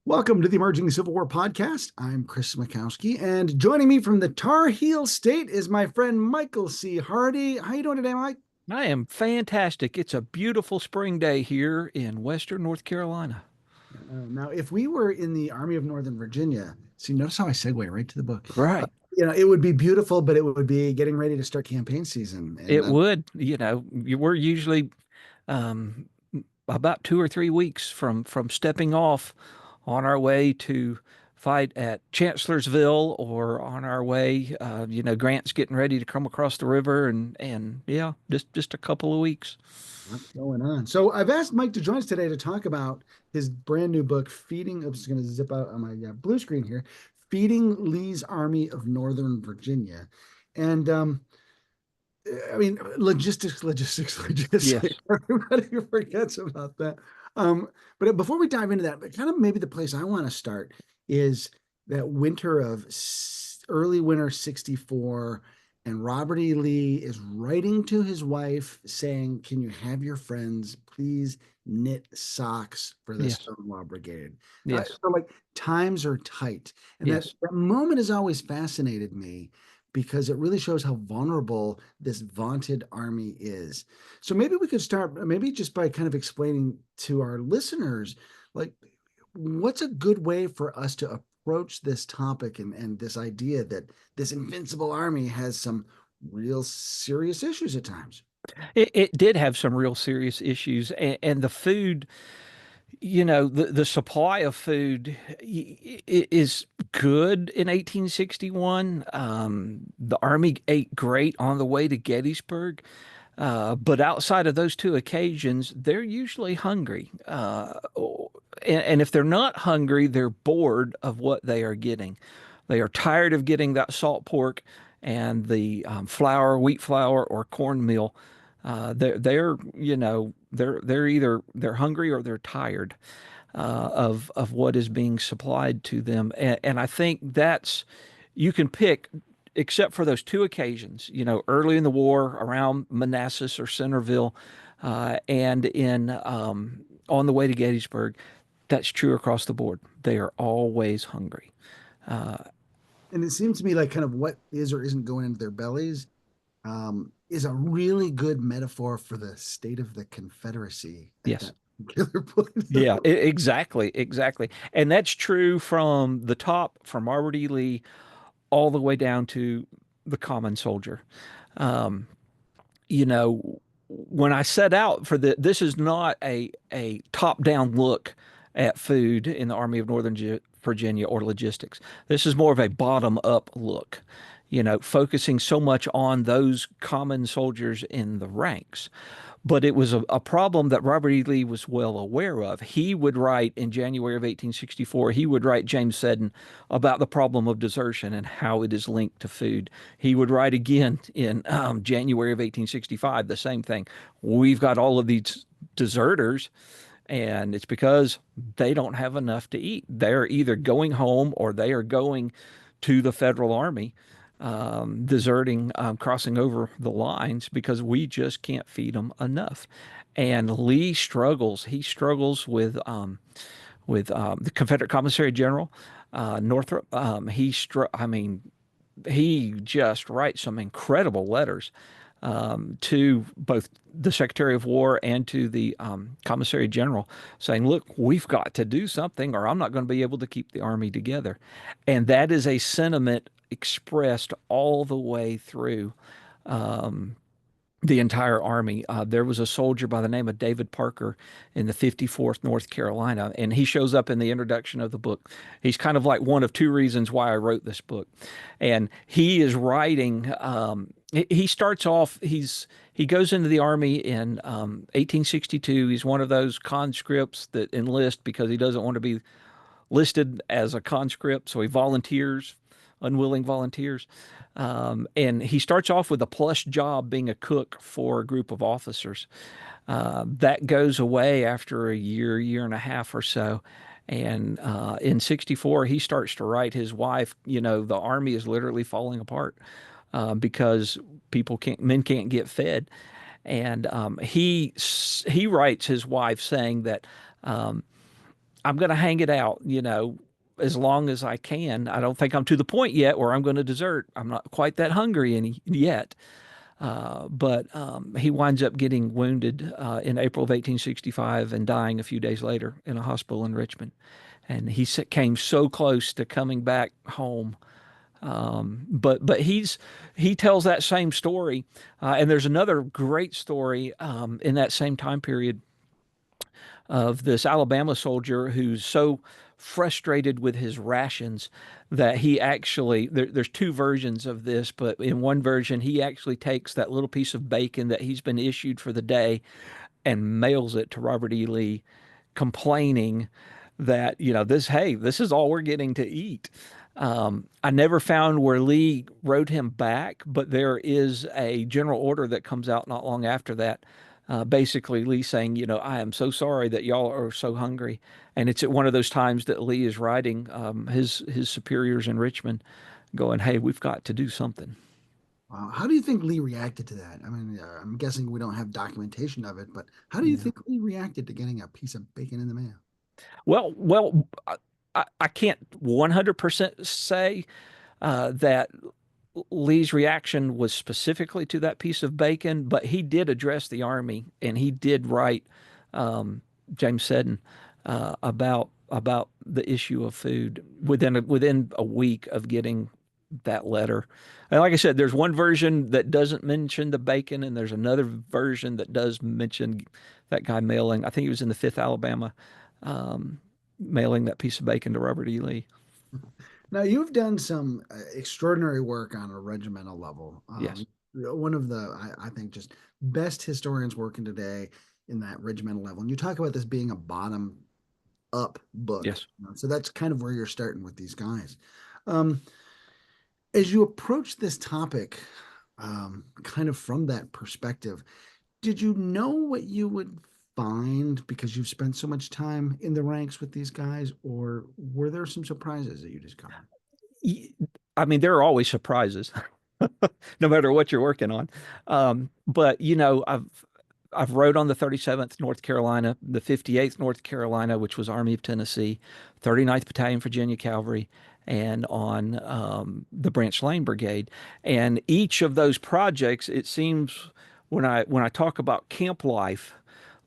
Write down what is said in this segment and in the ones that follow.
Welcome to the Emerging Civil War podcast. I'm Chris Makowski, and joining me from the Tar Heel State is my friend Michael C. Hardy. How you doing today, Mike? I am fantastic. It's a beautiful spring day here in Western North Carolina. Now, if we were in the Army of Northern Virginia, see, notice how I segue right to the book. Right. It would be beautiful, but it would be getting ready to start campaign season. And It would, we're usually um, about 2 or 3 weeks from stepping off on our way to fight at Chancellorsville or on our way. Grant's getting ready to come across the river, and yeah, just a couple of weeks. what's going on? So I've asked Mike to join us today to talk about his brand new book, Feeding. I'm just going to zip out on my blue screen here. Feeding Lee's Army of Northern Virginia. And I mean, logistics. Yes. Everybody forgets about that. But before we dive into that, kind of maybe the place I want to start is that winter of early winter 64. And Robert E. Lee is writing to his wife saying, "Can you have your friends please knit socks for the Yes. Stonewall Brigade?" Yes. So, like, times are tight. And that, Yes. that moment has always fascinated me because it really shows how vulnerable this vaunted army is. So maybe we could start, maybe just by kind of explaining to our listeners, like, what's a good way for us to approach this topic and this idea that this invincible army has some real serious issues at times. It did have some real serious issues, and the food, the supply of food is good in 1861. The Army ate great on the way to Gettysburg, but outside of those two occasions, they're usually hungry. And if they're not hungry, they're bored of what they are getting. They are tired of getting that salt pork and the flour, wheat flour, or cornmeal. They're either they're hungry or they're tired of what is being supplied to them, and I think that's you can pick, except for those two occasions, early in the war around Manassas or Centerville, and in on the way to Gettysburg. That's true across the board. They are always hungry. Uh, And it seems to me like kind of what is or isn't going into their bellies is a really good metaphor for the state of the Confederacy at yes. that particular point. Yeah, exactly, exactly. And that's true from the top, from Robert E. Lee, all the way down to the common soldier. Um, you know, when I set out for this is not a top-down look at food in the Army of Northern Virginia or logistics. This is more of a bottom-up look, focusing so much on those common soldiers in the ranks. But it was a problem that Robert E. Lee was well aware of. He would write in January of 1864, he would write James Seddon about the problem of desertion and how it is linked to food. He would write again in January of 1865, the same thing. We've got all of these deserters, and it's because they don't have enough to eat. They're either going home or they are going to the Federal Army, deserting, crossing over the lines because we just can't feed them enough. And Lee struggles. He struggles with the Confederate Commissary General Northrop. I mean, he just writes some incredible letters to both the Secretary of War and to the Commissary General, saying, "Look, we've got to do something, or I'm not going to be able to keep the army together." And that is a sentiment expressed all the way through the entire army. There was a soldier by the name of David Parker in the 54th North Carolina, and he shows up in the introduction of the book. He's kind of like one of two reasons why I wrote this book. And he is writing, he starts off, he goes into the army in 1862. He's one of those conscripts that enlist because he doesn't want to be listed as a conscript, so he volunteers, unwilling volunteers. And he starts off with a plush job being a cook for a group of officers. That goes away after a year, year and a half or so. And in 64, he starts to write his wife, the army is literally falling apart because men can't get fed. And he writes his wife saying that I'm going to hang it out, as long as I can. I don't think I'm to the point yet where I'm going to desert. I'm not quite that hungry yet. But he winds up getting wounded in April of 1865 and dying a few days later in a hospital in Richmond. And came so close to coming back home. But he tells that same story, and there's another great story in that same time period of this Alabama soldier who's so frustrated with his rations that he actually there's two versions of this, but in one version he actually takes that little piece of bacon that he's been issued for the day and mails it to Robert E. Lee, complaining that, this is all we're getting to eat. I never found where Lee wrote him back, but there is a general order that comes out not long after that. Basically, Lee saying, I am so sorry that y'all are so hungry. And it's at one of those times that Lee is writing his superiors in Richmond, going, hey, we've got to do something. How do you think Lee reacted to that? I mean, I'm guessing we don't have documentation of it, but how do you Yeah. think Lee reacted to getting a piece of bacon in the mail? Well, I can't 100% say that Lee's reaction was specifically to that piece of bacon, but he did address the army and he did write um, James Seddon about the issue of food within a week of getting that letter. And like I said, there's one version that doesn't mention the bacon, and there's another version that does mention that guy mailing. I think he was in the Fifth Alabama, um, mailing that piece of bacon to Robert E. Lee. Now, you've done some extraordinary work on a regimental level. Yes, One of the, I think, just best historians working today in that regimental level. And you talk about this being a bottom up book. yes. So that's kind of where you're starting with these guys. Um, as you approach this topic, kind of from that perspective, did you know what you would find because you've spent so much time in the ranks with these guys, or were there some surprises that you discovered? I mean, there are always surprises, no matter what you're working on. But I've rode on the 37th North Carolina, the 58th North Carolina, which was Army of Tennessee, 39th Battalion Virginia Cavalry, and on the Branch Lane Brigade. And each of those projects, it seems, when I talk about camp life,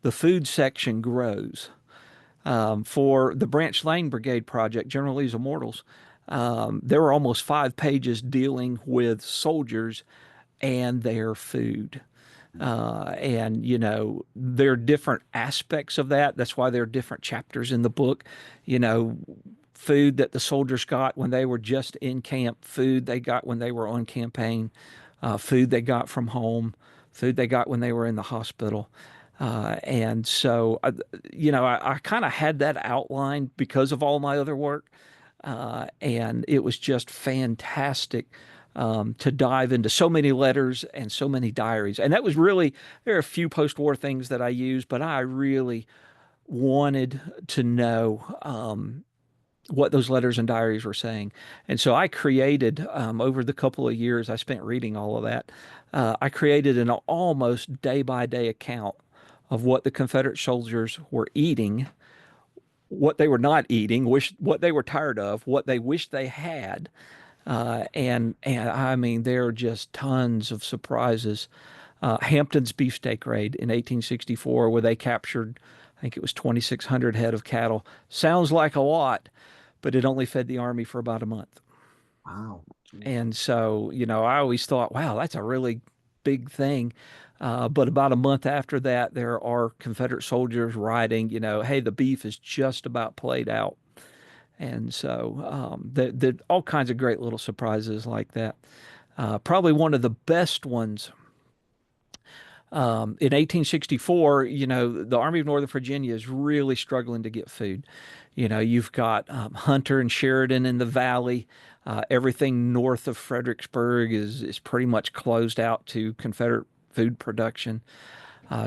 the food section grows. For the Branch Lane Brigade project, General Lee's Immortals, there were almost 5 pages dealing with soldiers and their food. And, there are different aspects of that. That's why there are different chapters in the book. You know, food that the soldiers got when they were just in camp, food they got when they were on campaign, food they got from home, food they got when they were in the hospital. And so, I kind of had that outlined because of all my other work. And it was just fantastic to dive into so many letters and so many diaries. And that was really, there are a few post war things that I use, but I really wanted to know what those letters and diaries were saying. And so I created, over the couple of years I spent reading all of that, I created an almost day by day account of what the Confederate soldiers were eating, what they were not eating, what they were tired of, what they wished they had. And I mean, there are just tons of surprises. Hampton's beefsteak raid in 1864, where they captured, I think it was 2,600 head of cattle. Sounds like a lot, but it only fed the army for about a month. Wow. Jeez. And so, I always thought, wow, that's a really big thing. But about a month after that, there are Confederate soldiers writing, hey, the beef is just about played out. And so, there all kinds of great little surprises like that. Probably one of the best ones in 1864, the Army of Northern Virginia is really struggling to get food. You've got Hunter and Sheridan in the valley. Everything north of Fredericksburg is pretty much closed out to Confederate food production.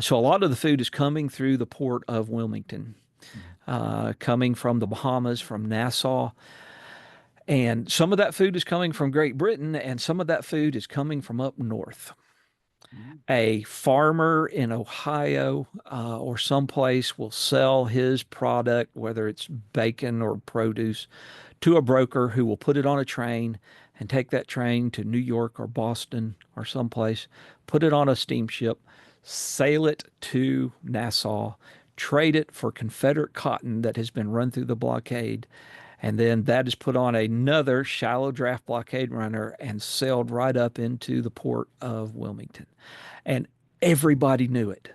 So a lot of the food is coming through the port of Wilmington, coming from the Bahamas, from Nassau. And some of that food is coming from Great Britain, and some of that food is coming from up north. Mhm. A farmer in Ohio or someplace will sell his product, whether it's bacon or produce, to a broker who will put it on a train and take that train to New York or Boston or someplace, put it on a steamship, sail it to Nassau, trade it for Confederate cotton that has been run through the blockade, and then that is put on another shallow draft blockade runner and sailed right up into the port of Wilmington. And everybody knew it.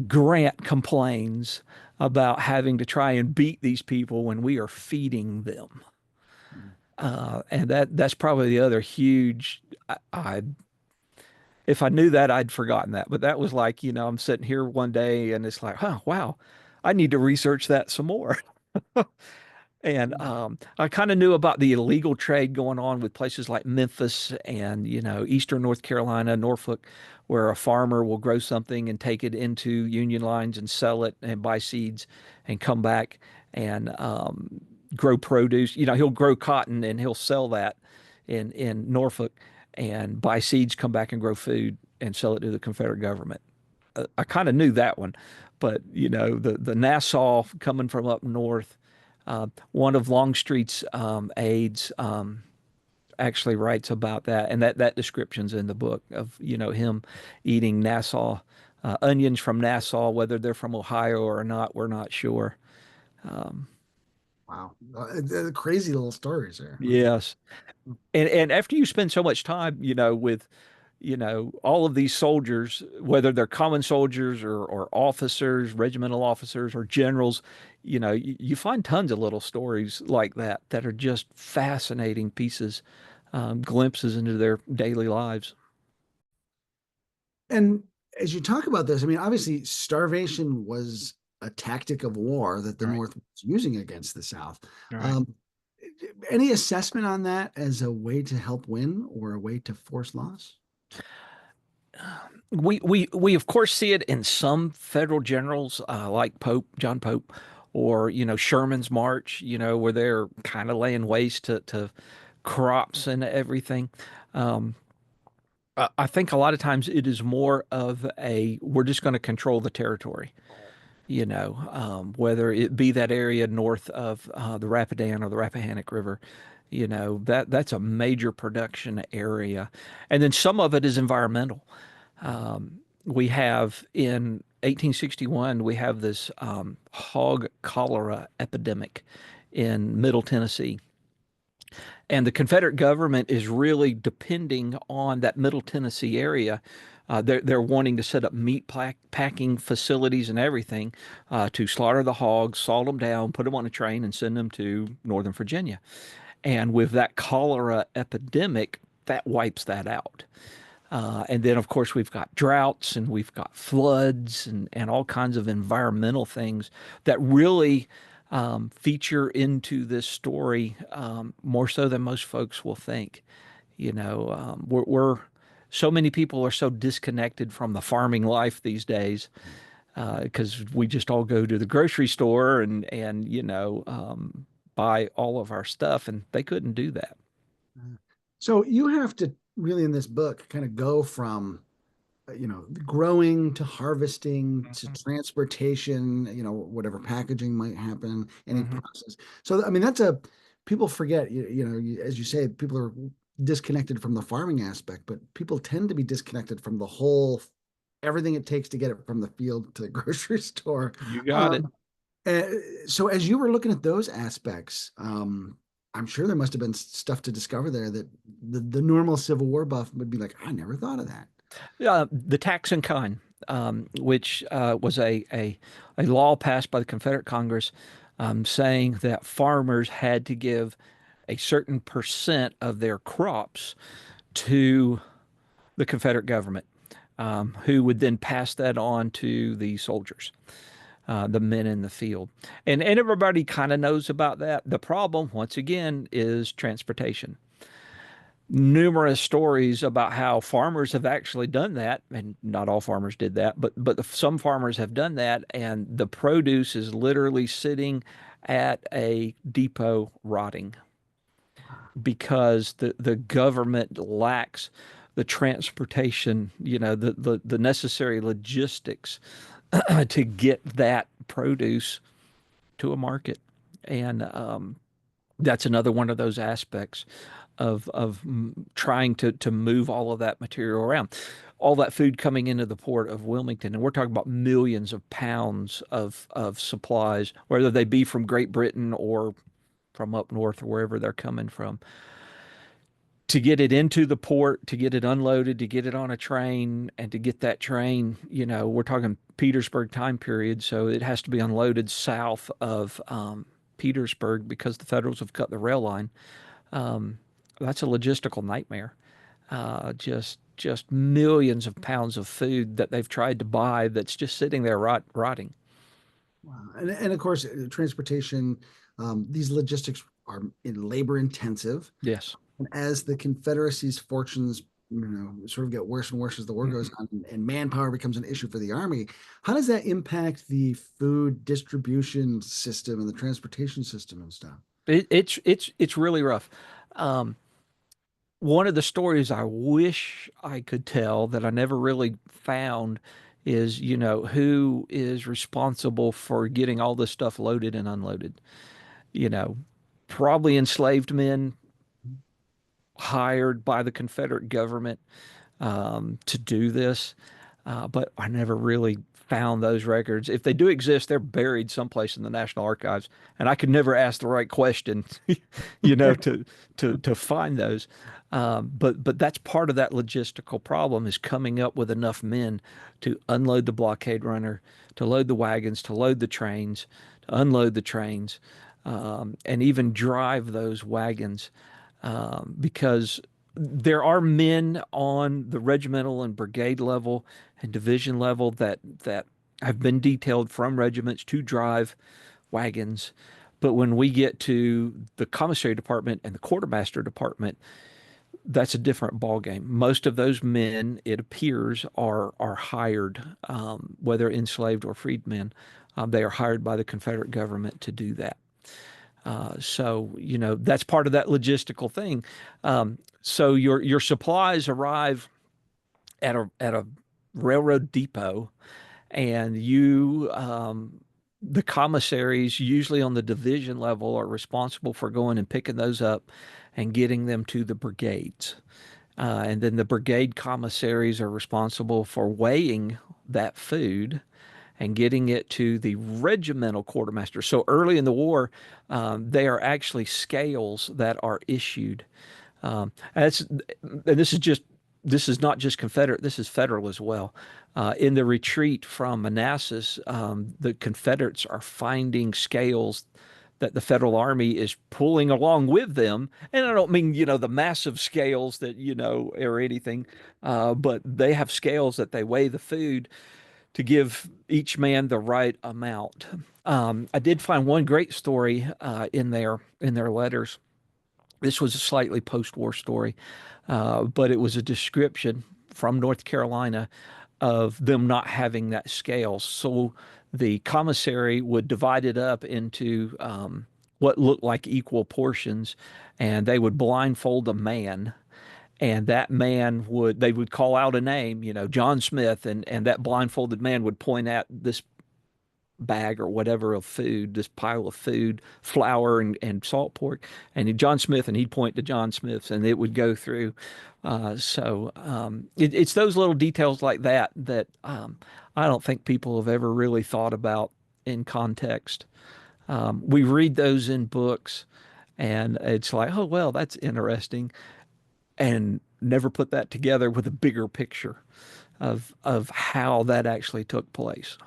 Grant complains about having to try and beat these people when we are feeding them. And that's probably the other huge. I if I knew that, I'd forgotten that. But that was like, I'm sitting here one day and it's like, oh wow, I need to research that some more. And I kind of knew about the illegal trade going on with places like Memphis and, Eastern North Carolina, Norfolk, where a farmer will grow something and take it into Union lines and sell it and buy seeds and come back and grow produce. He'll grow cotton and he'll sell that in Norfolk and buy seeds, come back and grow food and sell it to the Confederate government. I kind of knew that one, but the Nassau coming from up north. One of Longstreet's aides actually writes about that, and that description's in the book of him eating Nassau onions from Nassau, whether they're from Ohio or not, we're not sure. Wow. Crazy little stories there. Yes, and after you spend so much time, with all of these soldiers, whether they're common soldiers or officers, regimental officers or generals, you find tons of little stories like that are just fascinating pieces, glimpses into their daily lives. And as you talk about this, I mean, obviously, starvation was a tactic of war that the Right. North was using against the South. Right. Um, any assessment on that as a way to help win or a way to force loss? We of course see it in some federal generals like John Pope, or Sherman's march, where they're kind of laying waste to crops and everything. Um, I think a lot of times it is more of a we're just going to control the territory, whether it be that area north of the Rapidan or the Rappahannock River. That's a major production area, and then some of it is environmental. We have in 1861 we have this hog cholera epidemic in Middle Tennessee, and the Confederate government is really depending on that Middle Tennessee area. They're wanting to set up meat packing facilities and everything to slaughter the hogs, salt them down, put them on a train, and send them to Northern Virginia. And with that cholera epidemic, that wipes that out. And then, of course, we've got droughts and we've got floods and all kinds of environmental things that really feature into this story more so than most folks will think. We're so many people are so disconnected from the farming life these days because we just all go to the grocery store and buy all of our stuff, and they couldn't do that. So you have to really in this book kind of go from growing to harvesting to Mhm. transportation, whatever packaging might happen, any Mhm. process. So I mean that's a people forget, as you say, people are disconnected from the farming aspect, but people tend to be disconnected from the whole everything it takes to get it from the field to the grocery store. You got it. Um, uh, so as you were looking at those aspects, I'm sure there must have been stuff to discover there that the normal Civil War buff would be like, I never thought of that. The tax and kind, which was a law passed by the Confederate Congress saying that farmers had to give a certain percent of their crops to the Confederate government, who would then pass that on to the soldiers, the men in the field. And everybody kind of knows about that. The problem, once again, is transportation. Numerous stories about how farmers have actually done that, and not all farmers did that, but some farmers have done that, and the produce is literally sitting at a depot rotting because the government lacks the transportation, the necessary logistics to get that produce to a market. And that's another one of those aspects of trying to move all of that material around. All that food coming into the port of Wilmington, and we're talking about millions of pounds of supplies, whether they be from Great Britain or from up north or wherever they're coming from, to get it into the port, to get it unloaded, to get it on a train, and to get that train, we're talking Petersburg time period, so it has to be unloaded south of Petersburg because the Federals have cut the rail line. Um, that's a logistical nightmare. Just millions of pounds of food that they've tried to buy that's just sitting there rotting. Wow. And of course, transportation, these logistics are labor intensive. Yes. And as the Confederacy's fortunes, sort of get worse and worse as the war goes Mhm. on, and manpower becomes an issue for the army, how does that impact the food distribution system and the transportation system and stuff? It's really rough. Um, One of the stories I wish I could tell that I never really found is, who is responsible for getting all this stuff loaded and unloaded. You know, Probably enslaved men hired by the Confederate government to do this. But I never really found those records. If they do exist, they're buried someplace in the National Archives, and I could never ask the right question, to find those. But that's part of that logistical problem is coming up with enough men to unload the blockade runner, to load the wagons, to load the trains, to unload the trains, and even drive those wagons, because there are men on the regimental and brigade level and division level that have been detailed from regiments to drive wagons. But when we get to the commissary department and the quartermaster department, that's a different ballgame. Most of those men, it appears, are hired, whether enslaved or freedmen. They are hired by the Confederate government to do that. So that's part of that logistical thing. So your supplies arrive at a railroad depot, and the commissaries, usually on the division level, are responsible for going and picking those up and getting them to the brigades. And then the brigade commissaries are responsible for weighing that food and getting it to the regimental quartermaster. So early in the war, they are actually scales that are issued. And this is not just Confederate. This is federal as well. In the retreat from Manassas, the Confederates are finding scales that the Federal Army is pulling along with them. And I don't mean, the massive scales that, or anything, but they have scales that they weigh the food to give each man the right amount. I did find one great story in their letters. This was a slightly post-war story, but it was a description from North Carolina of them not having that scale. So the commissary would divide it up into what looked like equal portions, and they would blindfold a man, and that man they would call out a name, John Smith, and that blindfolded man would point at this bag or whatever of food, this pile of food, flour and salt pork, and John Smith, and he'd point to John Smith's, and it would go through. It's those little details like that I don't think people have ever really thought about in context. We read those in books, and it's like, oh well, that's interesting, and never put that together with a bigger picture of how that actually took place.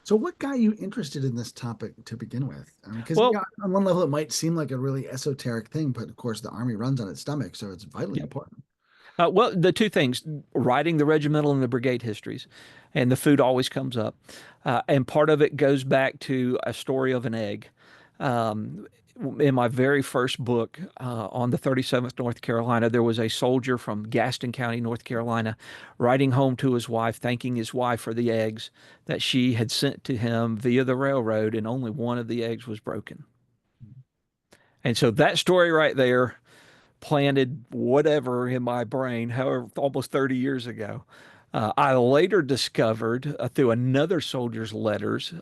So, what got you interested in this topic to begin with? Because Well, on one level, it might seem like a really esoteric thing, but of course, the army runs on its stomach, so it's vitally yeah. important. Well, the two things, writing the regimental and the brigade histories, and the food always comes up. And part of it goes back to a story of an egg. Um, in my very first book, on the 37th North Carolina, there was a soldier from Gaston County, North Carolina, writing home to his wife, thanking his wife for the eggs that she had sent to him via the railroad, and only one of the eggs was broken. And so that story right there planted whatever in my brain, however, almost 30 years ago. I later discovered through another soldier's letters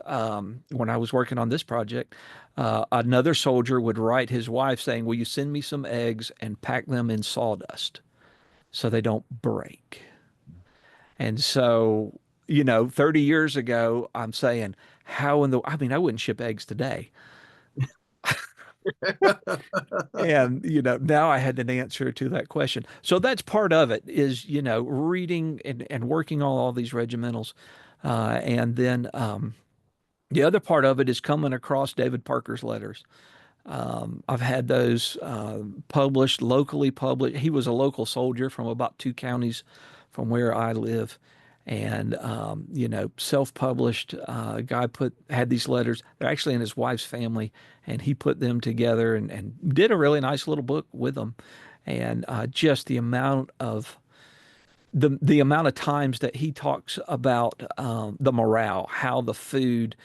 when I was working on this project, another soldier would write his wife saying, "Will you send me some eggs and pack them in sawdust so they don't break?" And so, 30 years ago, I'm saying, how in the, I mean, I wouldn't ship eggs today. And, now I had an answer to that question. So that's part of it is, reading and working on all these regimentals. And then the other part of it is coming across David Parker's letters. I've had those published, locally published. He was a local soldier from about 2 counties from where I live. And, self-published guy had these letters. They're actually in his wife's family, and he put them together and did a really nice little book with them. And just the amount of times that he talks about the morale, how the food,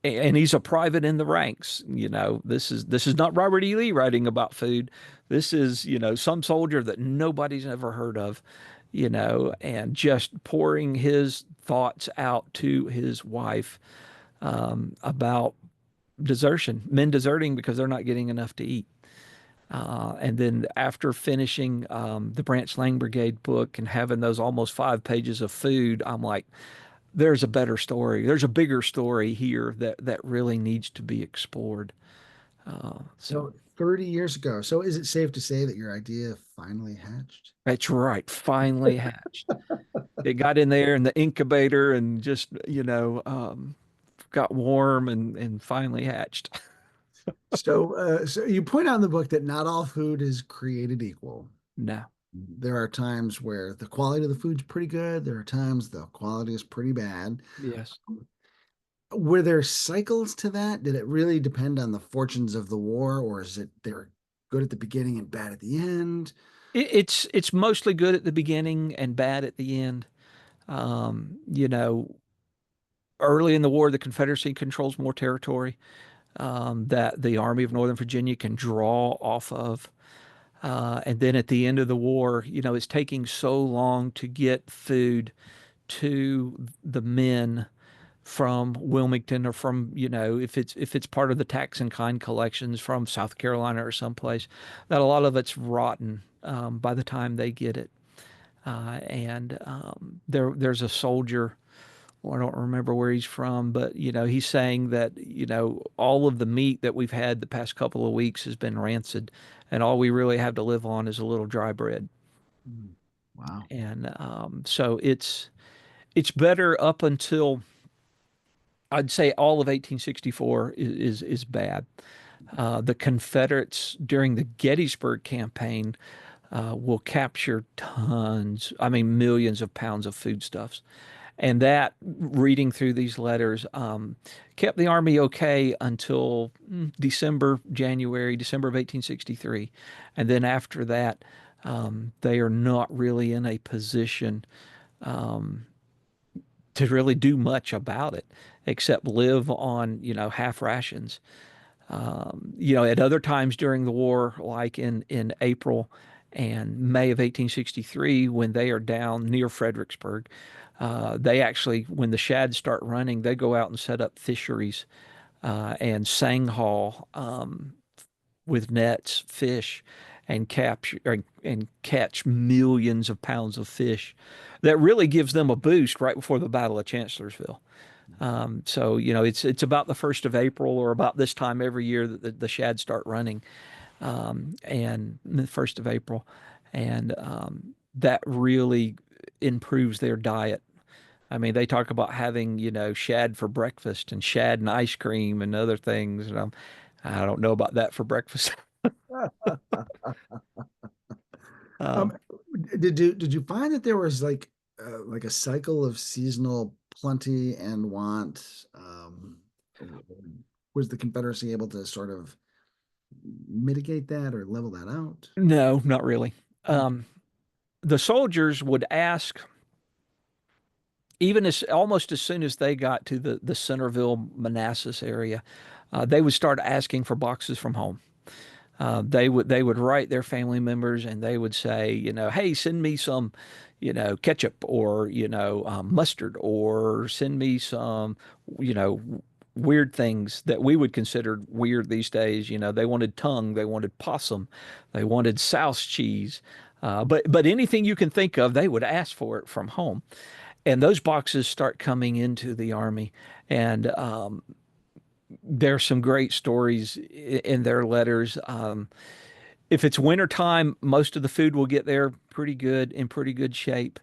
and he's a private in the ranks. This is not Robert E. Lee writing about food. This is, some soldier that nobody's ever heard of, and just pouring his thoughts out to his wife about desertion, men deserting because they're not getting enough to eat. And then after finishing the Branch Lang Brigade book and having those almost 5 pages of food, I'm like, there's a better story. There's a bigger story here that really needs to be explored. So So 30 years ago. So is it safe to say that your idea finally hatched? that's right. Finally hatched. It got in there in the incubator and just, got warm and finally hatched. So you point out in the book that not all food is created equal. No. There are times where the quality of the food's pretty good. There are times the quality is pretty bad. Yes. Were there cycles to that? Did it really depend on the fortunes of the war, or is it they're good at the beginning and bad at the end? It's mostly good at the beginning and bad at the end. Um, you know, Early in the war, the Confederacy controls more territory that the Army of Northern Virginia can draw off of. And then at the end of the war, it's taking so long to get food to the men from Wilmington or from, if it's part of the tax and kind collections from South Carolina or someplace, that a lot of it's rotten by the time they get it. And there's a soldier, well, I don't remember where he's from, but he's saying that all of the meat that we've had the past couple of weeks has been rancid, and all we really have to live on is a little dry bread. Mm. Wow. And so it's better up until I'd say all of 1864 is bad. The Confederates during the Gettysburg campaign will capture tons, I mean, millions of pounds of foodstuffs. And that, reading through these letters, kept the Army okay until December of 1863. And then after that, they are not really in a position to really do much about it except live on, half rations. At other times during the war, like in April and May of 1863, when they are down near Fredericksburg, they actually, when the shads start running, they go out and set up fisheries and sang haul with nets, fish, and capture and catch millions of pounds of fish. That really gives them a boost right before the Battle of Chancellorsville. So it's about the 1st of April or about this time every year that the shads start running, and the 1st of April, and that really improves their diet. I mean, they talk about having shad for breakfast and shad and ice cream and other things, and I don't know about that for breakfast. Um, Um, did you find that there was like a cycle of seasonal plenty and want? Was the Confederacy able to sort of mitigate that or level that out? no, not really. Um, the soldiers would ask, even as almost as soon as they got to the Centerville, Manassas area, they would start asking for boxes from home. They would write their family members and they would say, hey, send me some, ketchup or mustard, or send me some, you know, weird things that we would consider weird these days. They wanted tongue, they wanted possum, they wanted souse cheese. But anything you can think of, they would ask for it from home. And those boxes start coming into the army. And there's some great stories in their letters. If it's wintertime, most of the food will get there pretty good, in pretty good shape.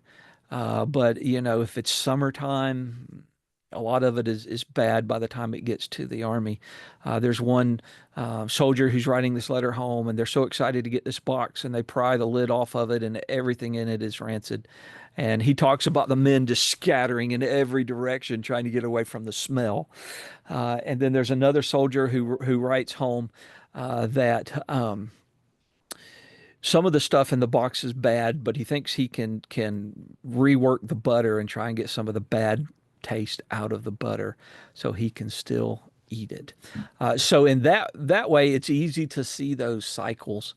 But if it's summertime, a lot of it is bad by the time it gets to the army. There's one soldier who's writing this letter home, and they're so excited to get this box, and they pry the lid off of it, and everything in it is rancid. And he talks about the men just scattering in every direction, trying to get away from the smell. And then there's another soldier who writes home that some of the stuff in the box is bad, but he thinks he can rework the butter and try and get some of the bad taste out of the butter, so he can still eat it. So in that way, it's easy to see those cycles.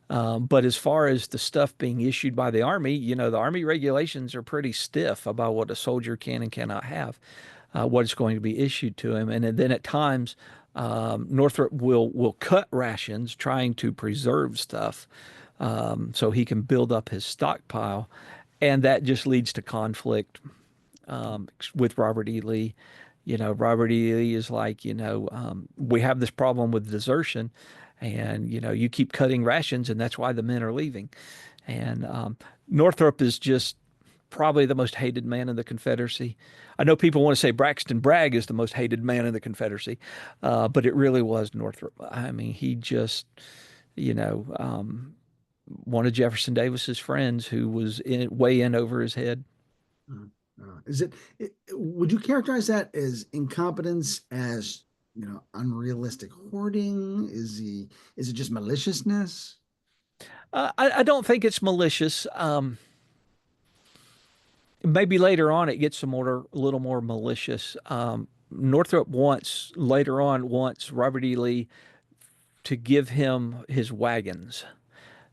But as far as the stuff being issued by the Army, the Army regulations are pretty stiff about what a soldier can and cannot have, what is going to be issued to him. And then at times, Northrop will cut rations trying to preserve stuff, so he can build up his stockpile. And that just leads to conflict with Robert E. Lee. Robert E. Lee is like, we have this problem with desertion, and you keep cutting rations, and that's why the men are leaving. And Northrop is just probably the most hated man in the Confederacy. I know people want to say Braxton Bragg is the most hated man in the Confederacy, but it really was Northrop. I mean, he just, you know, um, one of Jefferson Davis's friends who was way in over his head. Uh, is would you characterize that as incompetence, as, unrealistic hoarding? Is it just maliciousness? I don't think it's malicious. Maybe later on it gets a little more malicious. Northrop later on wants Robert E. Lee to give him his wagons,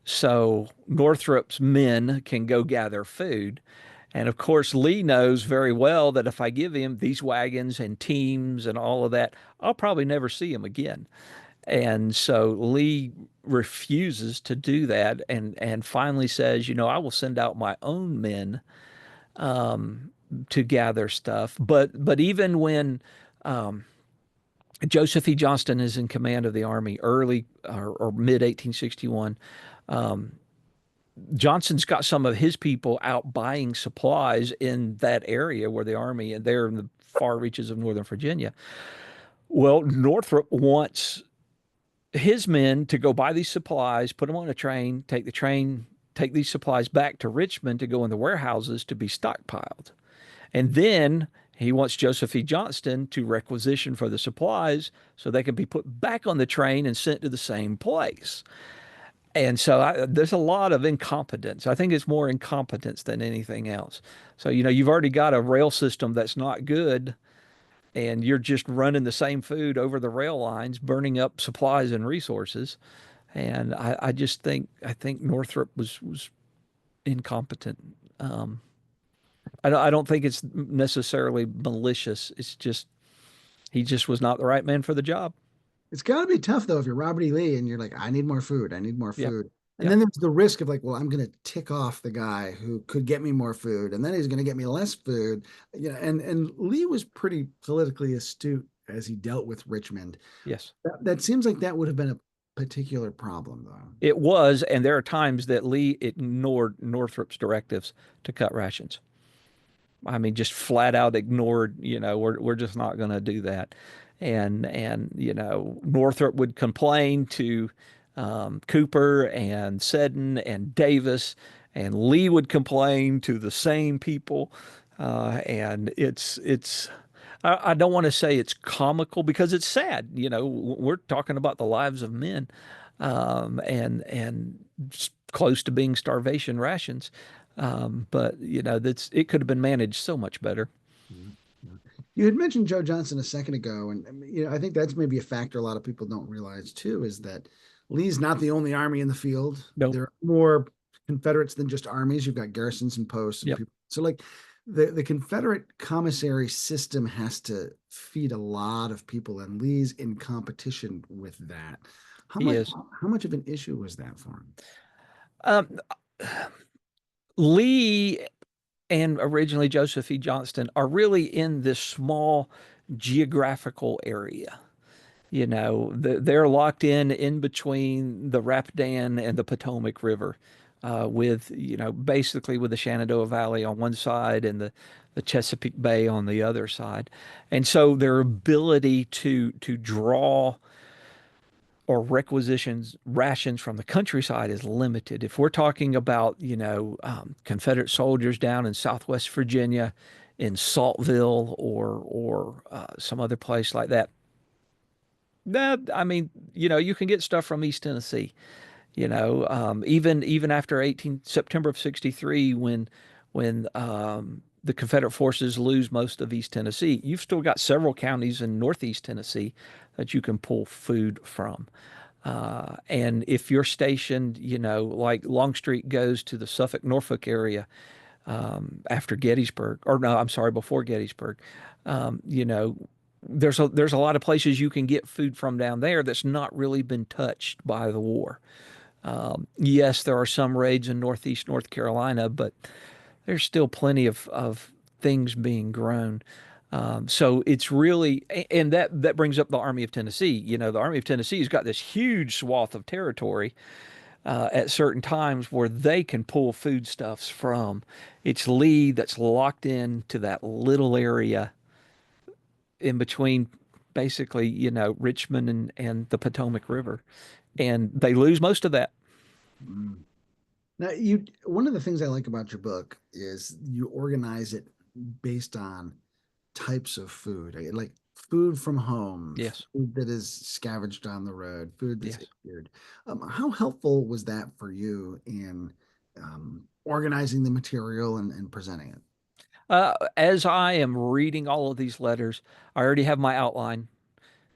so Northrop's men can go gather food. And of course, Lee knows very well that if I give him these wagons and teams and all of that, I'll probably never see him again. And so Lee refuses to do that, and finally says, I will send out my own men to gather stuff. But even when Joseph E. Johnston is in command of the Army early or mid 1861, Johnson's got some of his people out buying supplies in that area where the Army, and they're in the far reaches of Northern Virginia. Well, Northrop wants his men to go buy these supplies, put them on a train, take these supplies back to Richmond to go in the warehouses to be stockpiled. And then he wants Joseph E. Johnston to requisition for the supplies so they can be put back on the train and sent to the same place. And so there's a lot of incompetence. I think it's more incompetence than anything else. So, you've already got a rail system that's not good, and you're just running the same food over the rail lines, burning up supplies and resources. And I think Northrop was incompetent. Um, I don't think it's necessarily malicious. It's just he just was not the right man for the job. It's got to be tough though if you're Robert E. Lee and you're like, I need more food. I need more Yep. food. And Yep. then there's the risk of like, well, I'm going to tick off the guy who could get me more food, and then he's going to get me less food. And Lee was pretty politically astute as he dealt with Richmond. Yes. That seems like that would have been a particular problem, though. It was, and there are times that Lee ignored Northrop's directives to cut rations. I mean, just flat out ignored, we're just not going to do that. And Northrop would complain to Cooper and Seddon and Davis, and Lee would complain to the same people. And I don't want to say it's comical because it's sad. We're talking about the lives of men, and close to being starvation rations. But that's it could have been managed so much better. Mhm. Yeah. You had mentioned Joe Johnson a second ago, and I think that's maybe a factor a lot of people don't realize too, is that Lee's not the only army in the field. Nope. There are more Confederates than just armies. You've got garrisons and posts and Yep. people. So like the Confederate commissary system has to feed a lot of people, and Lee's in competition with that. How He much is. how much of an issue was that for him? Um, Lee and originally Joseph E. Johnston are really in this small geographical area. You know, they're locked in between the Rapidan and the Potomac River, with, you know, basically with the Shenandoah Valley on one side and the Chesapeake Bay on the other side. And so their ability to draw or requisitions rations from the countryside is limited. If we're talking about, you know, Confederate soldiers down in Southwest Virginia, in Saltville, or some other place like that, that I mean, you know, you can get stuff from East Tennessee. You know, even after 18 September of '63, when the Confederate forces lose most of East Tennessee, you've still got several counties in Northeast Tennessee that you can pull food from. And if you're stationed, you know, like Longstreet goes to the Suffolk, Norfolk area after Gettysburg, or no, I'm sorry, before Gettysburg, you know, there's a lot of places you can get food from down there that's not really been touched by the war. Yes, there are some raids in Northeast North Carolina, but there's still plenty of things being grown. So it's really, and that brings up the Army of Tennessee. You know, the Army of Tennessee has got this huge swath of territory at certain times where they can pull foodstuffs from. It's Lee that's locked in to that little area in between, basically, you know, Richmond and the Potomac River, and they lose most of that. Mm. Now, you one of the things I like about your book is you organize it based on types of food, like food from home, Yes, food that is scavenged on the road, food that's yes. cured. How helpful was that for you in organizing the material and presenting it? As I am reading all of these letters, I already have my outline.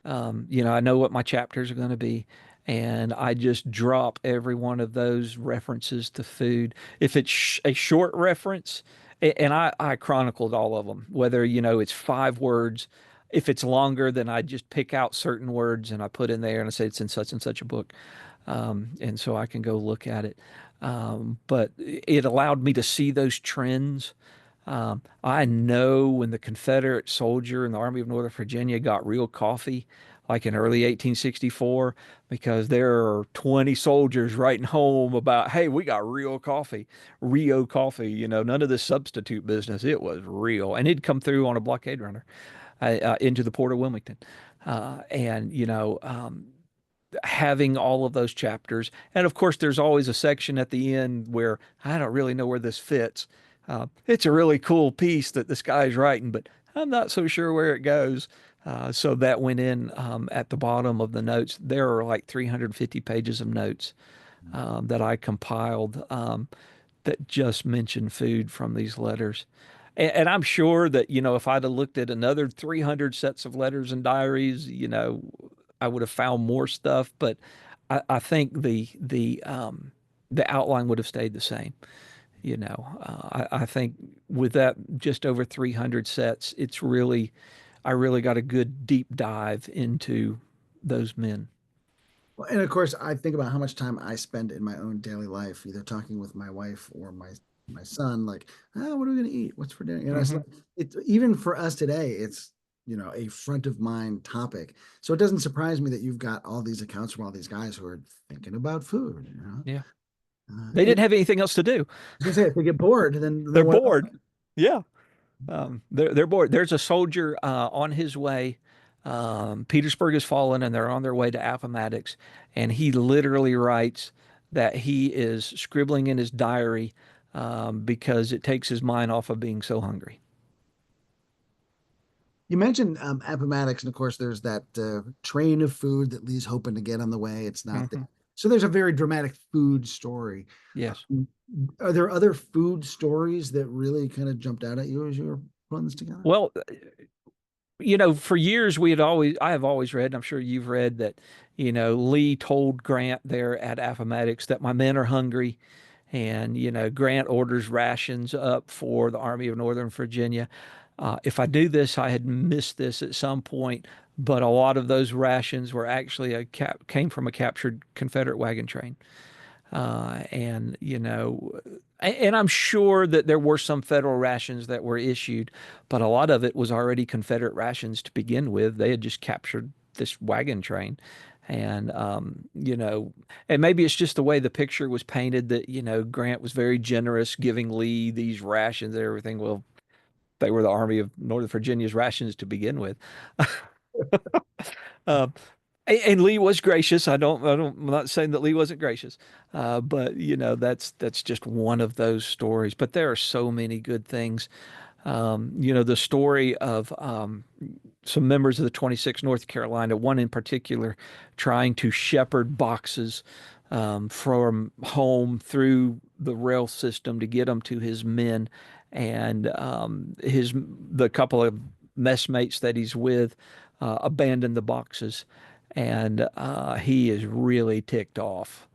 You know, I know what my chapters are going to be, and I just drop every one of those references to food. If it's a short reference, and I chronicled all of them, whether, you know, it's 5 words. If it's longer, then I just pick out certain words and I put in there and I say it's in such and such a book. And so I can go look at it. But it allowed me to see those trends. I know when the Confederate soldier in the Army of Northern Virginia got real coffee, like in early 1864, because there are 20 soldiers writing home about, hey, we got real coffee, Rio coffee, you know, none of this substitute business. It was real. And it'd come through on a blockade runner into the port of Wilmington. And, you know, having all of those chapters. And of course, there's always a section at the end where I don't really know where this fits. It's a really cool piece that this guy's writing, but I'm not so sure where it goes. So that went in at the bottom of the notes. There are like 350 pages of notes that I compiled that just mention food from these letters. And I'm sure that, you know, if I'd have looked at another 300 sets of letters and diaries, you know, I would have found more stuff. But I think the outline would have stayed the same. You know, I think with that just over 300 sets, I really got a good deep dive into those men. Well, and of course, I think about how much time I spend in my own daily life, either talking with my wife or my son, like, what are we going to eat? What's for dinner? You know, it's Hmm. like it's even for us today, it's a front of mind topic. So it doesn't surprise me that you've got all these accounts from all these guys who are thinking about food. Yeah. They And didn't have anything else to do. I was gonna say, if they get bored, then They're what else? bored. Yeah. They're bored. There's a soldier on his way. Petersburg has fallen, and they're on their way to Appomattox. And he literally writes that he is scribbling in his diary because it takes his mind off of being so hungry. You mentioned Appomattox, and of course, there's that train of food that Lee's hoping to get on the way. It's not there. Hmm. So there's a very dramatic food story. Yes. Are there other food stories that really kind of jumped out at you as you were putting this together? Well, For years I have always read, and I'm sure you've read that, Lee told Grant there at Appomattox that my men are hungry. And, Grant orders rations up for the Army of Northern Virginia. If I do this, I had missed this at some point, but a lot of those rations were actually came from a captured Confederate wagon train. And and I'm sure that there were some federal rations that were issued, but a lot of it was already Confederate rations to begin with. They had just captured this wagon train. And and maybe it's just the way the picture was painted that, Grant was very generous giving Lee these rations and everything. Well, they were the Army of Northern Virginia's rations to begin with. Uh, and Lee was gracious. I'm not saying that Lee wasn't gracious, but that's just one of those stories. But there are so many good things. The story of some members of the 26th North Carolina, one in particular, trying to shepherd boxes from home through the rail system to get them to his men, and the couple of messmates that he's with abandoned the boxes, and he is really ticked off.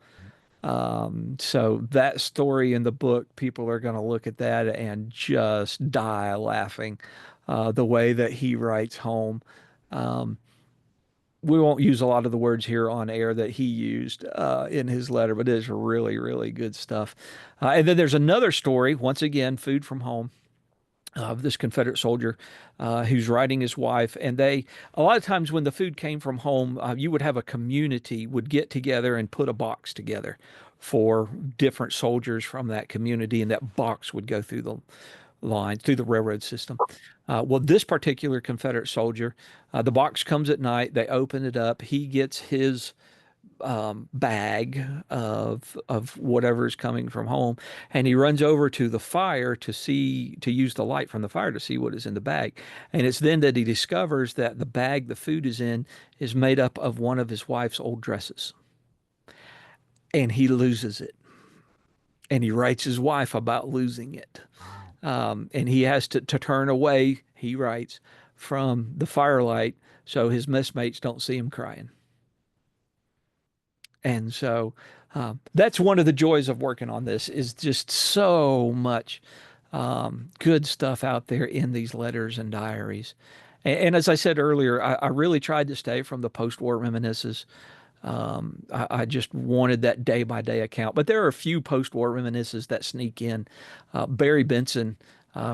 So that story in the book, people are going to look at that and just die laughing. The way that he writes home. Um, we won't use a lot of the words here on air that he used in his letter, but it is really, really good stuff. And then there's another story, once again, food from home, of this Confederate soldier who's writing his wife. And a lot of times when the food came from home, you would have a community would get together and put a box together for different soldiers from that community, and that box would go through the line, through the railroad system. Well, this particular Confederate soldier, the box comes at night. They open it up. He gets his bag of whatever is coming from home, and he runs over to the fire to use the light from the fire to see what is in the bag. And it's then that he discovers that the bag the food is in is made up of one of his wife's old dresses, and he loses it. And he writes his wife about losing it. Wow. And he has to turn away, he writes, from the firelight so his messmates don't see him crying. And so that's one of the joys of working on this is just so much good stuff out there in these letters and diaries. And as I said earlier, I really tried to stay from the post-war reminiscences. I just wanted that day by day account. But there are a few post-war reminiscences that sneak in. Barry Benson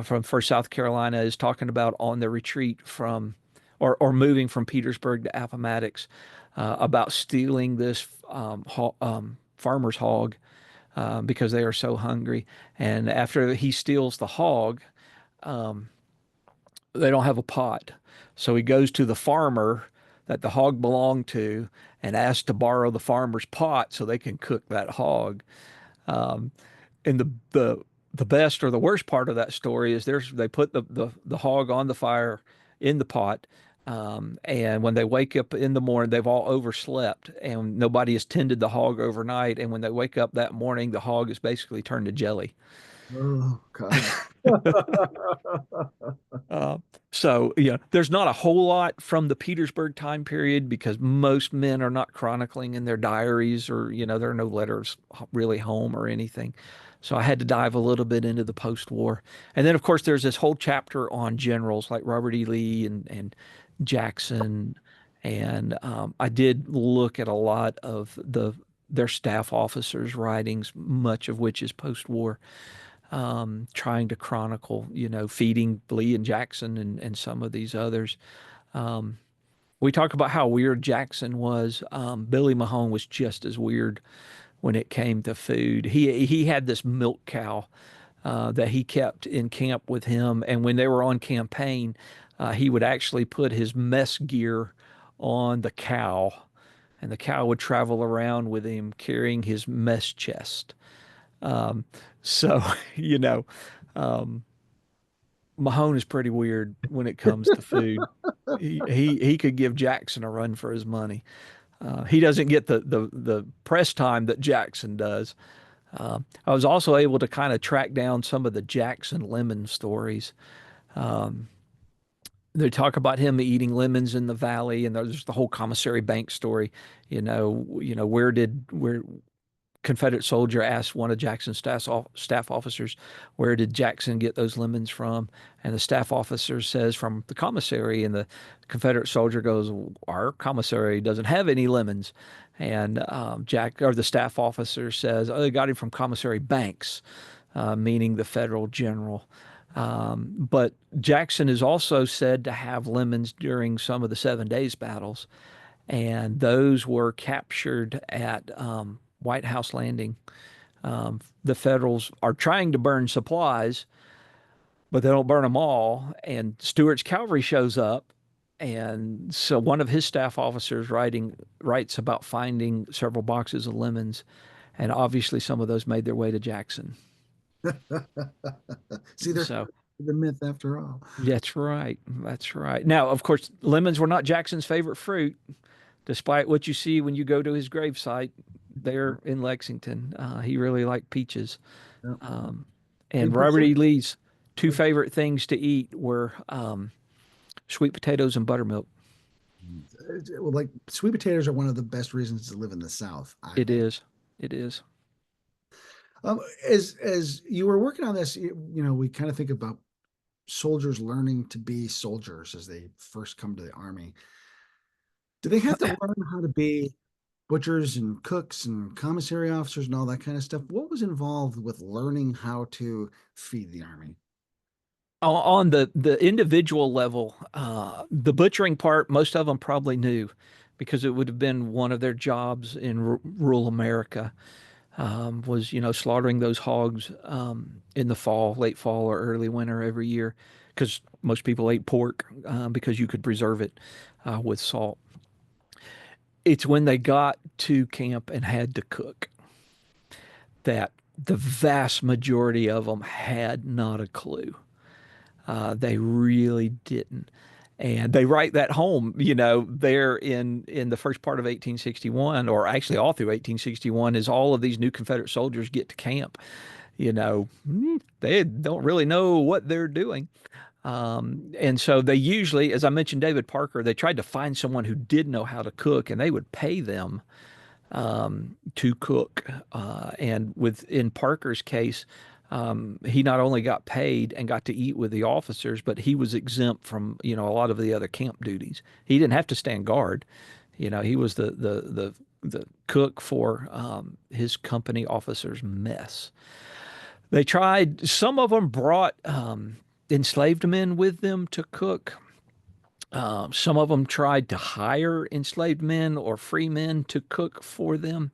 from First South Carolina is talking about on the retreat from, or moving from Petersburg to Appomattox, about stealing this farmer's hog because they are so hungry. And after he steals the hog, they don't have a pot. So he goes to the farmer that the hog belonged to and asks to borrow the farmer's pot so they can cook that hog. Um, and the best or the worst part of that story is they put the hog on the fire in the pot. And when they wake up in the morning, they've all overslept and nobody has tended the hog overnight. And when they wake up that morning, the hog is basically turned to jelly. Oh God. Uh, so, there's not a whole lot from the Petersburg time period because most men are not chronicling in their diaries, or, there are no letters really home or anything. So I had to dive a little bit into the post-war. And then, of course, there's this whole chapter on generals like Robert E. Lee and Jackson. And I did look at a lot of their staff officers' writings, much of which is post-war, trying to chronicle, feeding Lee and Jackson and some of these others. Um, we talk about how weird Jackson was. Billy Mahone was just as weird when it came to food. He had this milk cow that he kept in camp with him, and when they were on campaign, he would actually put his mess gear on the cow, and the cow would travel around with him carrying his mess chest. Um, so, you know, um, Mahone is pretty weird when it comes to food. He could give Jackson a run for his money. He doesn't get the press time that Jackson does. I was also able to kind of track down some of the Jackson Lemon stories. Um, They talk about him eating lemons in the valley, and there's the whole commissary bank story. Where Confederate soldier asked one of Jackson's staff officers, where did Jackson get those lemons from? And the staff officer says, from the commissary. And the Confederate soldier goes, our commissary doesn't have any lemons. And the staff officer says, oh, they got him from commissary banks, meaning the federal general. But Jackson is also said to have lemons during some of the 7 Days battles, and those were captured at White House Landing. The Federals are trying to burn supplies, but they don't burn them all. And Stuart's cavalry shows up, and so one of his staff officers writes about finding several boxes of lemons, and obviously some of those made their way to Jackson. See, they're So the myth after all. that's right. That's right. Now, of course, lemons were not Jackson's favorite fruit, despite what you see when you go to his gravesite there in Lexington. He really liked peaches. Yeah. Um, He and puts Robert it, E. Lee's two favorite things to eat were sweet potatoes and buttermilk. well, like sweet potatoes are one of the best reasons to live in the South, I It think. is. It is. As you were working on this, we kind of think about soldiers learning to be soldiers as they first come to the army. Do they have to learn how to be butchers and cooks and commissary officers and all that kind of stuff? What was involved with learning how to feed the army? On the individual level, the butchering part, most of them probably knew because it would have been one of their jobs in rural America. Was slaughtering those hogs in the fall, late fall or early winter every year, because most people ate pork because you could preserve it with salt. It's when they got to camp and had to cook that the vast majority of them had not a clue. They really didn't. And they write that home, there in the first part of 1861, or actually all through 1861, as all of these new Confederate soldiers get to camp. They don't really know what they're doing. And so they usually, as I mentioned, David Parker, they tried to find someone who did know how to cook, and they would pay them to cook. And in Parker's case, he not only got paid and got to eat with the officers, but he was exempt from a lot of the other camp duties. He didn't have to stand guard. He was the cook for his company officers' mess. They tried. Some of them brought enslaved men with them to cook. Some of them tried to hire enslaved men or free men to cook for them.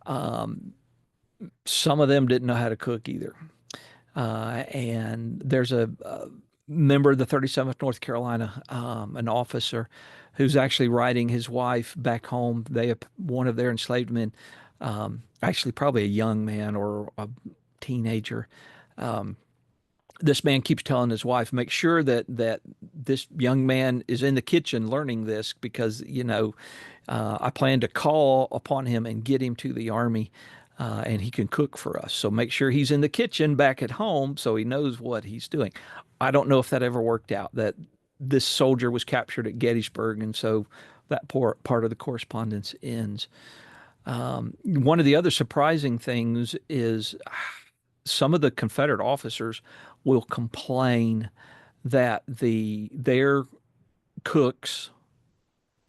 Um, some of them didn't know how to cook either. And there's a member of the 37th North Carolina, an officer, who's actually writing his wife back home. One of their enslaved men, actually probably a young man or a teenager. Um, this man keeps telling his wife, make sure that this young man is in the kitchen learning this because I plan to call upon him and get him to the army, and he can cook for us. So make sure he's in the kitchen back at home so he knows what he's doing. I don't know if that ever worked out. That this soldier was captured at Gettysburg, and so that part of the correspondence ends. One of the other surprising things is some of the Confederate officers will complain that their cooks,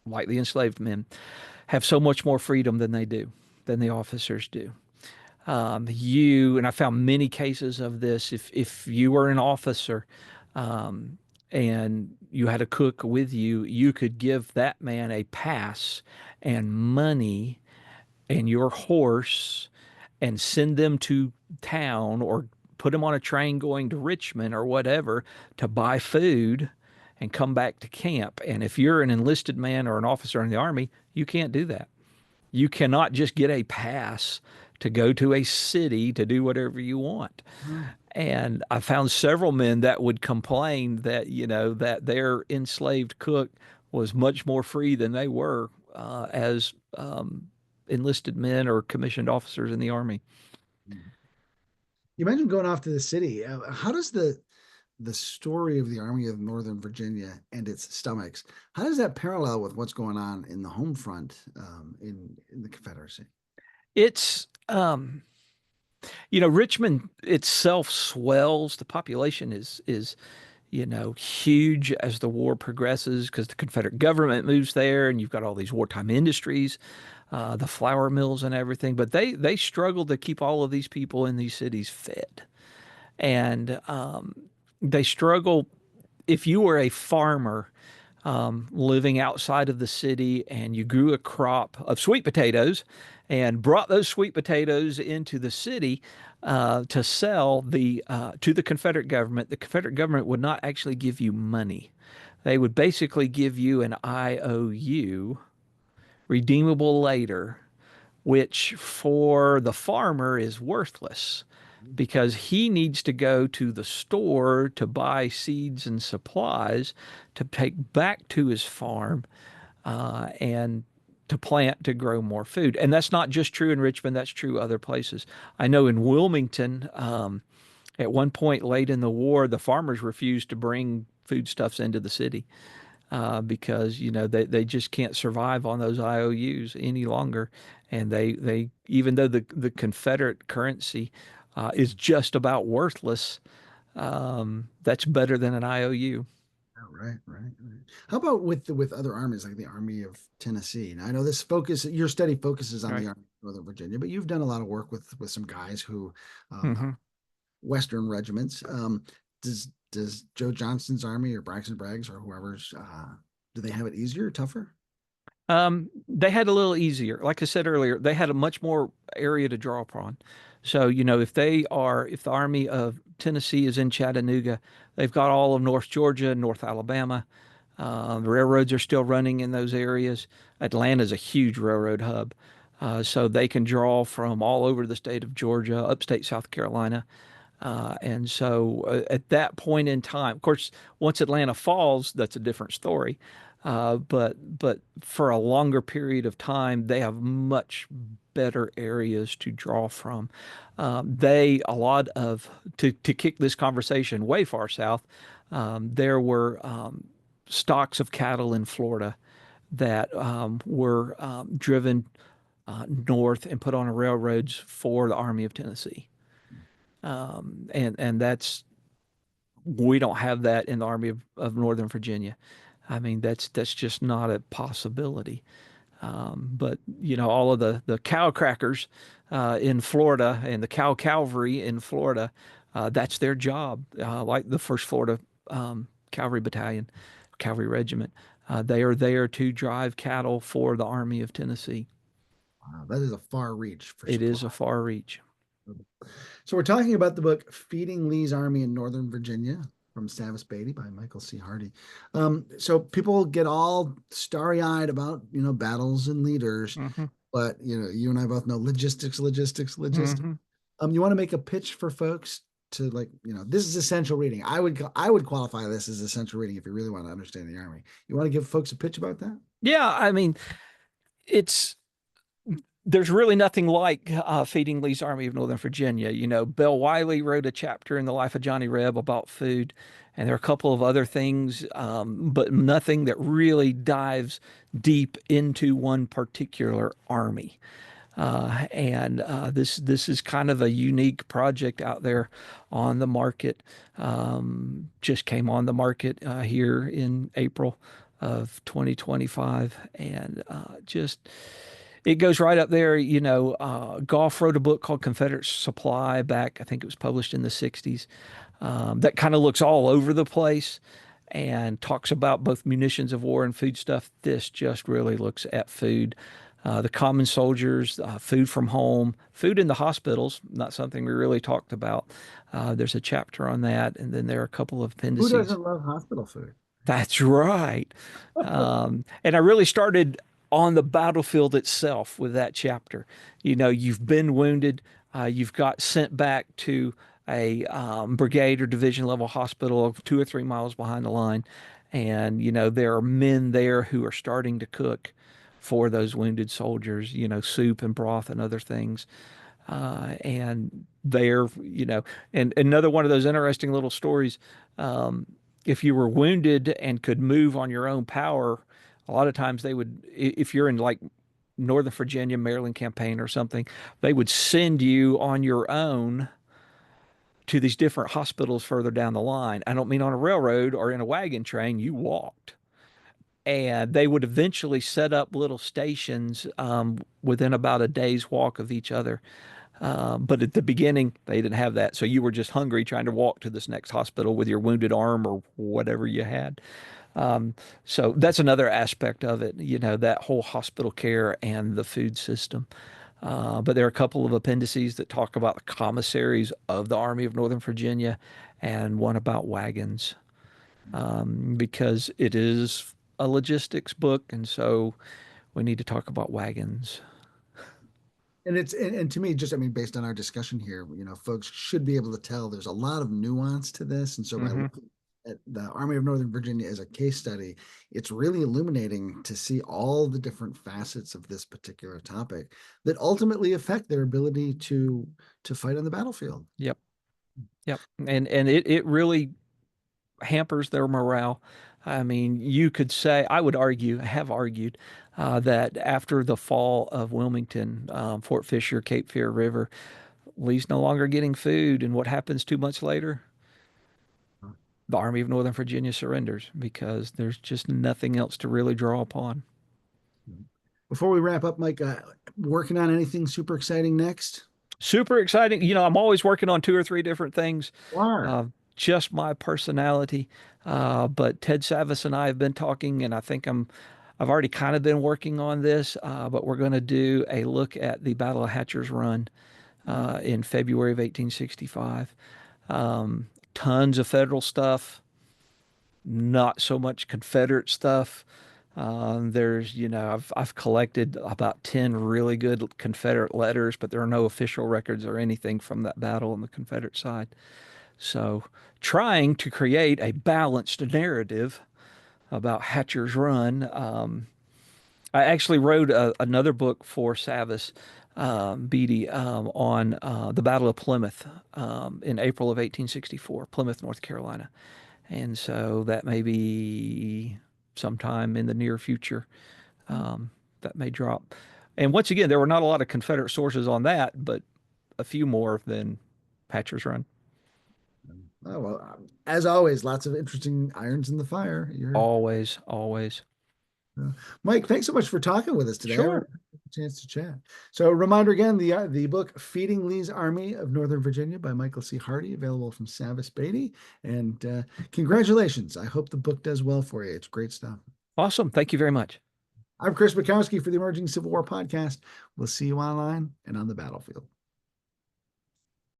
like the enslaved men, have so much more freedom than the officers do. And I found many cases of this. If you were an officer, um, and you had a cook with you, you could give that man a pass and money and your horse and send them to town or put them on a train going to Richmond or whatever to buy food and come back to camp. And if you're an enlisted man or an officer in the army, you can't do that. You cannot just get a pass to go to a city to do whatever you want. Oh, And I found several men that would complain that, that their enslaved cook was much more free than they were as enlisted men or commissioned officers in the army. you mentioned going off to the city. How does the story of the Army of Northern Virginia and its stomachs. How does that parallel with what's going on in the home front in the Confederacy? It's Richmond itself swells. The population is huge as the war progresses because the Confederate government moves there, and you've got all these wartime industries, the flour mills and everything. But they struggle to keep all of these people in these cities fed, and they struggle. If you were a farmer living outside of the city and you grew a crop of sweet potatoes and brought those sweet potatoes into the city to sell to the Confederate government, the Confederate government would not actually give you money. They would basically give you an IOU, redeemable later, which for the farmer is worthless because he needs to go to the store to buy seeds and supplies to take back to his farm and to plant to grow more food. And that's not just true in Richmond, that's true other places. I know in Wilmington, at one point late in the war, the farmers refused to bring foodstuffs into the city because they just can't survive on those IOUs any longer, and they even though the Confederate currency is just about worthless, that's better than an IOU. Oh, right, right, right. How about with other armies like the Army of Tennessee? Now, I know your study focuses on the Right. Army of Northern Virginia, but you've done a lot of work with some guys who hmm Western regiments. Does Joe Johnston's army or Braxton Bragg's or whoever's do they have it easier, tougher? They had a little easier. Like I said earlier, they had a much more area to draw upon. So, if the Army of Tennessee is in Chattanooga, they've got all of North Georgia, North Alabama. The railroads are still running in those areas. Atlanta's a huge railroad hub. So they can draw from all over the state of Georgia, upstate South Carolina. And so at that point in time, of course, once Atlanta falls, that's a different story. But for a longer period of time, they have much better areas to draw from. They a lot of to kick this conversation way far south. There were stocks of cattle in Florida that were driven north and put on railroads for the Army of Tennessee. And that's we don't have that in the Army of Northern Virginia. I mean, that's just not a possibility. But all of the cow crackers in Florida and the cow cavalry in Florida, that's their job. Like the First Florida Cavalry Battalion, Cavalry Regiment, they are there to drive cattle for the Army of Tennessee. Wow, that is a far reach for It is a supply. far reach. So we're talking about the book "Feeding Lee's Army in Northern Virginia" from Savis Beatty by Michael C. Hardy. So people get all starry-eyed about battles and leaders, hmm but you and I both know logistics, logistics, logistics. hmm You want to make a pitch for folks to like, this is essential reading. I would qualify this as essential reading if you really want to understand the Army. You want to give folks a pitch about that? Yeah, I mean, it's there's really nothing like Feeding Lee's Army of Northern Virginia. Bell Wiley wrote a chapter in the life of Johnny Reb about food, and there are a couple of other things, but nothing that really dives deep into one particular army. And this is kind of a unique project out there on the market. Just came on the market here in April of 2025, and just it goes right up there. Goff wrote a book called Confederate Supply back, I think it was published in the 60s, that kind of looks all over the place and talks about both munitions of war and food stuff. This just really looks at food. The common soldiers, food from home, food in the hospitals, not something we really talked about. There's a chapter on that, and then there are a couple of Who appendices. doesn't love hospital food? That's right. And I really started on the battlefield itself with that chapter. You've been wounded, you've got sent back to a brigade or division level hospital 2 or 3 miles behind the line. And, there are men there who are starting to cook for those wounded soldiers, soup and broth and other things. And they're, and another one of those interesting little stories. Um, if you were wounded and could move on your own power, a lot of times they would, if you're in like Northern Virginia, Maryland campaign or something, they would send you on your own to these different hospitals further down the line. I don't mean on a railroad or in a wagon train, you walked. And they would eventually set up little stations within about a day's walk of each other. But at the beginning, they didn't have that. So you were just hungry trying to walk to this next hospital with your wounded arm or whatever you had. Um, so that's another aspect of it, that whole hospital care and the food system. But there are a couple of appendices that talk about the commissaries of the Army of Northern Virginia and one about wagons, because it is a logistics book. And so we need to talk about wagons. And and to me, just I mean, based on our discussion here, folks should be able to tell there's a lot of nuance to this. And so by Hmm. looking at the Army of Northern Virginia as a case study, it's really illuminating to see all the different facets of this particular topic that ultimately affect their ability to fight on the battlefield. Yep. Yep. And it really hampers their morale. I mean, you could say, I would argue, have argued, that after the fall of Wilmington, Fort Fisher, Cape Fear River, Lee's no longer getting food. And what happens 2 months later? The Army of Northern Virginia surrenders because there's just nothing else to really draw upon. Before we wrap up, Mike, working on anything super exciting next? Super exciting. I'm always working on two or three different things. Are Uh, just my personality. But Ted Savis and I have been talking, and I've already kind of been working on this. But we're going to do a look at the Battle of Hatcher's Run in February of 1865. Tons of federal stuff, not so much Confederate stuff. There's, I've collected about 10 really good Confederate letters, but there are no official records or anything from that battle on the Confederate side. So, trying to create a balanced narrative about Hatcher's Run. I actually wrote another book for Savis Beatty on the Battle of Plymouth in April of 1864, Plymouth, North Carolina. And so that may be sometime in the near future that may drop. And once again, there were not a lot of Confederate sources on that, but a few more than Hatcher's Run. oh well, as always, lots of interesting irons in the fire. You're Always, always. Mike, thanks so much for talking with us today. I really Sure. had a chance to chat. So, a reminder again: the book "Feeding Lee's Army of Northern Virginia" by Michael C. Hardy, available from Savis Beatty. And congratulations! I hope the book does well for you. It's great stuff. Awesome. Thank you very much. I'm Chris Bukowski for the Emerging Civil War podcast. We'll see you online and on the battlefield.